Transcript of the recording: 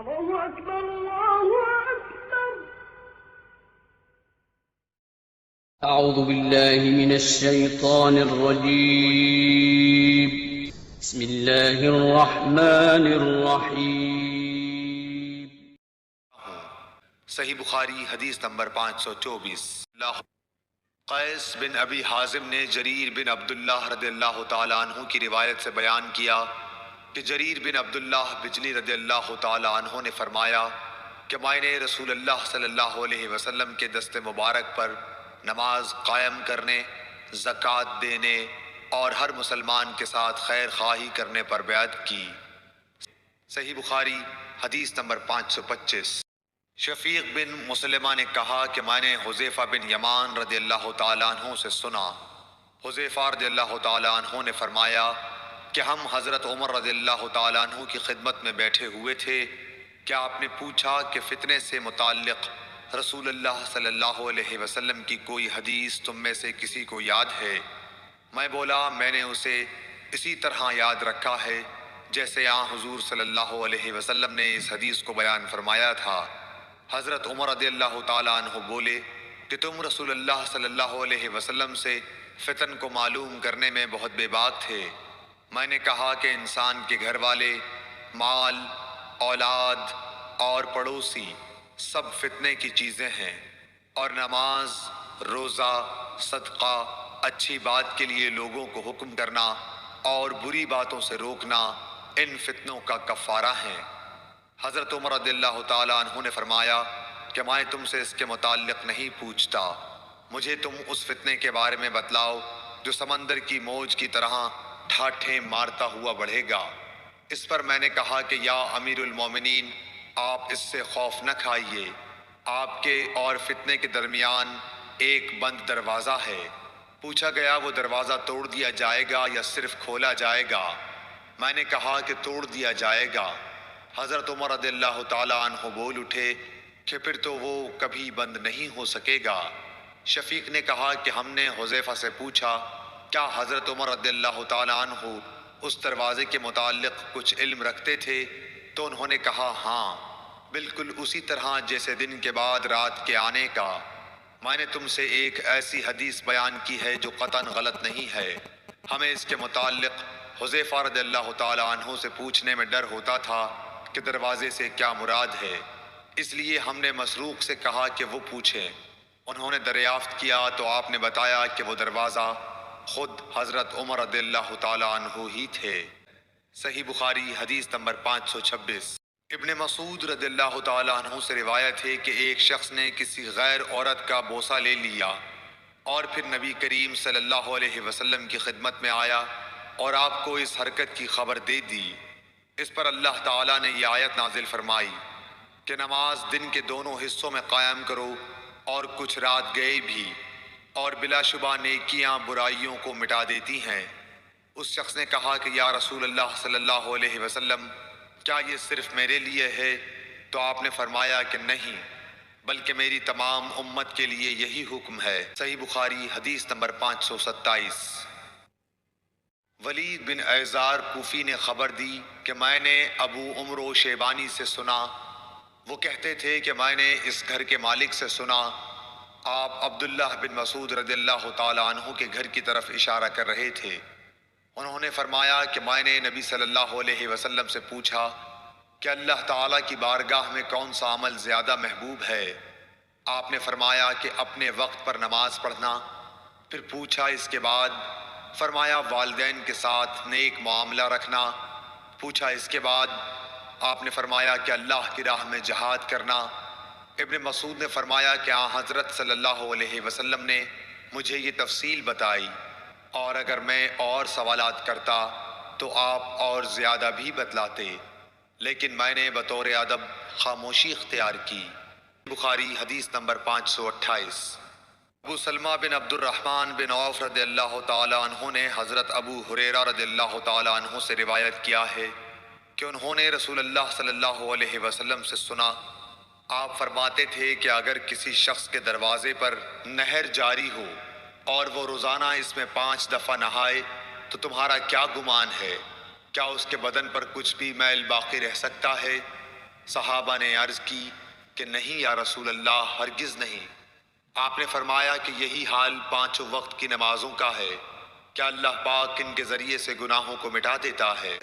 الله أكبر الله أكبر. أعوذ بالله من الشيطان الرجيم. بسم الله الرحمن الرحيم. صحیح بخاری حدیث نمبر 524. قیس بن ابی حازم نے جریر بن عبداللہ رضی اللہ تعالیٰ عنہ کی روایت سے بیان کیا کہ جریر بن عبداللہ بجلی رضی اللہ تعالیٰ عنہ نے فرمایا کہ میں نے رسول اللہ صلی اللہ علیہ وسلم کے دست مبارک پر نماز قائم کرنے، زکوٰۃ دینے اور ہر مسلمان کے ساتھ خیر خواہی کرنے پر بیعت کی. صحیح بخاری حدیث نمبر 525. شفیق بن مسلمہ نے کہا کہ میں نے حذیفہ بن یمان رضی اللہ تعالیٰ عنہ سے سنا. حذیفہ رضی اللہ تعالیٰ عنہ نے فرمایا کہ ہم حضرت عمر رضی اللہ تعالیٰ عنہ کی خدمت میں بیٹھے ہوئے تھے. کیا آپ نے پوچھا کہ فتنے سے متعلق رسول اللہ صلی اللہ علیہ وسلم کی کوئی حدیث تم میں سے کسی کو یاد ہے؟ میں بولا میں نے اسے اسی طرح یاد رکھا ہے جیسے حضور صلی اللہ علیہ وسلم نے اس حدیث کو بیان فرمایا تھا. حضرت عمر رضی اللہ تعالیٰ عنہ بولے کہ تم رسول اللہ صلی اللہ علیہ وسلم سے فتن کو معلوم کرنے میں بہت بے باک تھے. میں نے کہا کہ انسان کے گھر والے، مال، اولاد اور پڑوسی سب فتنے کی چیزیں ہیں، اور نماز، روزہ، صدقہ، اچھی بات کے لیے لوگوں کو حکم کرنا اور بری باتوں سے روکنا ان فتنوں کا کفارہ ہیں. حضرت عمر رضی اللہ تعالیٰ عنہ نے فرمایا کہ میں تم سے اس کے متعلق نہیں پوچھتا، مجھے تم اس فتنے کے بارے میں بتلاؤ جو سمندر کی موج کی طرح ٹھاٹھیں مارتا ہوا بڑھے گا. اس پر میں نے کہا کہ یا امیر المومنین، آپ اس سے خوف نہ کھائیے، آپ کے اور فتنے کے درمیان ایک بند دروازہ ہے. پوچھا گیا وہ دروازہ توڑ دیا جائے گا یا صرف کھولا جائے گا؟ میں نے کہا کہ توڑ دیا جائے گا. حضرت عمر رضی اللہ تعالیٰ عنہ بول اٹھے کہ پھر تو وہ کبھی بند نہیں ہو سکے گا. شفیق نے کہا کہ ہم نے حذیفہ سے پوچھا کیا حضرت عمر رضی اللہ تعالیٰ عنہ اس دروازے کے متعلق کچھ علم رکھتے تھے؟ تو انہوں نے کہا ہاں، بالکل اسی طرح جیسے دن کے بعد رات کے آنے کا. میں نے تم سے ایک ایسی حدیث بیان کی ہے جو قطعاً غلط نہیں ہے. ہمیں اس کے متعلق حذیفہ رضی اللہ تعالیٰ عنہ سے پوچھنے میں ڈر ہوتا تھا کہ دروازے سے کیا مراد ہے، اس لیے ہم نے مسروق سے کہا کہ وہ پوچھیں. انہوں نے دریافت کیا تو آپ نے بتایا کہ وہ دروازہ خود حضرت عمر رضی اللہ تعالیٰ عنہ ہی تھے. صحیح بخاری حدیث نمبر 526. ابن مسعود رضی اللہ تعالیٰ عنہ سے روایت ہے کہ ایک شخص نے کسی غیر عورت کا بوسہ لے لیا اور پھر نبی کریم صلی اللہ علیہ وسلم کی خدمت میں آیا اور آپ کو اس حرکت کی خبر دے دی. اس پر اللہ تعالیٰ نے یہ آیت نازل فرمائی کہ نماز دن کے دونوں حصوں میں قائم کرو اور کچھ رات گئے بھی، اور بلا شبہ نیکیاں برائیوں کو مٹا دیتی ہیں. اس شخص نے کہا کہ یا رسول اللہ صلی اللہ علیہ وسلم، کیا یہ صرف میرے لیے ہے؟ تو آپ نے فرمایا کہ نہیں، بلکہ میری تمام امت کے لیے یہی حکم ہے. صحیح بخاری حدیث نمبر 527. ولید بن ایزار کوفی نے خبر دی کہ میں نے ابو عمرو شیبانی سے سنا، وہ کہتے تھے کہ میں نے اس گھر کے مالک سے سنا آپ عبداللہ بن مسعود رضی اللہ تعالیٰ عنہ کے گھر کی طرف اشارہ کر رہے تھے. انہوں نے فرمایا کہ میں نے نبی صلی اللہ علیہ وسلم سے پوچھا کہ اللہ تعالیٰ کی بارگاہ میں کون سا عمل زیادہ محبوب ہے؟ آپ نے فرمایا کہ اپنے وقت پر نماز پڑھنا. پھر پوچھا اس کے بعد؟ فرمایا والدین کے ساتھ نیک معاملہ رکھنا. پوچھا اس کے بعد؟ آپ نے فرمایا کہ اللہ کی راہ میں جہاد کرنا. ابن مسعود نے فرمایا کہ حضرت صلی اللہ علیہ وسلم نے مجھے یہ تفصیل بتائی، اور اگر میں اور سوالات کرتا تو آپ اور زیادہ بھی بتلاتے، لیکن میں نے بطور ادب خاموشی اختیار کی. بخاری حدیث نمبر 528. ابو سلمہ بن عبد الرحمن بن عوف رضی اللہ تعالیٰ عنہ نے حضرت ابو ہریرہ رضی اللہ تعالیٰ عنہ سے روایت کیا ہے کہ انہوں نے رسول اللہ صلی اللہ علیہ وسلم سے سنا، آپ فرماتے تھے کہ اگر کسی شخص کے دروازے پر نہر جاری ہو اور وہ روزانہ اس میں 5 دفعہ نہائے تو تمہارا کیا گمان ہے؟ کیا اس کے بدن پر کچھ بھی میل باقی رہ سکتا ہے؟ صحابہ نے عرض کی کہ نہیں یا رسول اللہ، ہرگز نہیں۔ آپ نے فرمایا کہ یہی حال 5 وقت کی نمازوں کا ہے، کیا اللہ پاک ان کے ذریعے سے گناہوں کو مٹا دیتا ہے؟